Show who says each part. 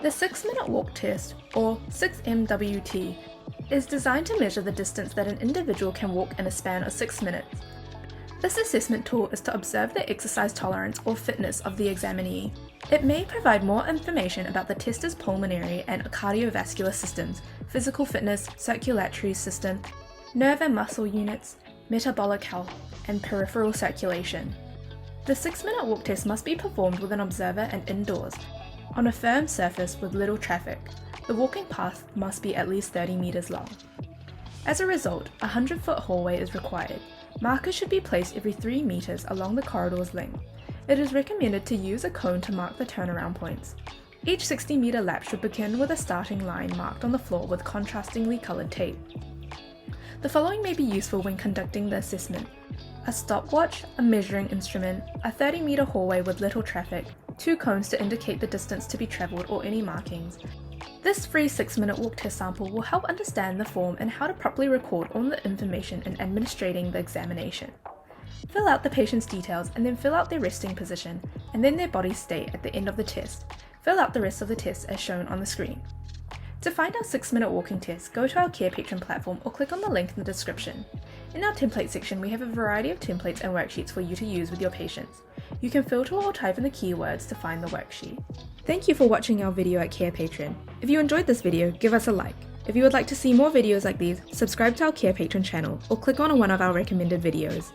Speaker 1: The 6-minute walk test, or 6MWT, is designed to measure the distance that an individual can walk in a span of 6 minutes. This assessment tool is to observe the exercise tolerance or fitness of the examinee. It may provide more information about the tester's pulmonary and cardiovascular systems, physical fitness, circulatory system, nerve and muscle units, metabolic health, and peripheral circulation. The 6-minute walk test must be performed with an observer and indoors, on a firm surface with little traffic. The walking path must be at least 30 meters long. As a result, a 100-foot hallway is required. Markers should be placed every 3 meters along the corridor's length. It is recommended to use a cone to mark the turnaround points. Each 60-meter lap should begin with a starting line marked on the floor with contrastingly colored tape. The following may be useful when conducting the assessment: a stopwatch, a measuring instrument, a 30-meter hallway with little traffic, 2 cones to indicate the distance to be travelled or any markings. This free 6-minute walk test sample will help understand the form and how to properly record all the information in administrating the examination. Fill out the patient's details and then fill out their resting position and then their body state at the end of the test. Fill out the rest of the test as shown on the screen. To find our 6-minute walking test, go to our Carepatron platform or click on the link in the description. In our template section, we have a variety of templates and worksheets for you to use with your patients. You can filter or type in the keywords to find the worksheet. Thank you for watching our video at Carepatron. If you enjoyed this video, give us a like. If you would like to see more videos like these, subscribe to our Carepatron channel or click on one of our recommended videos.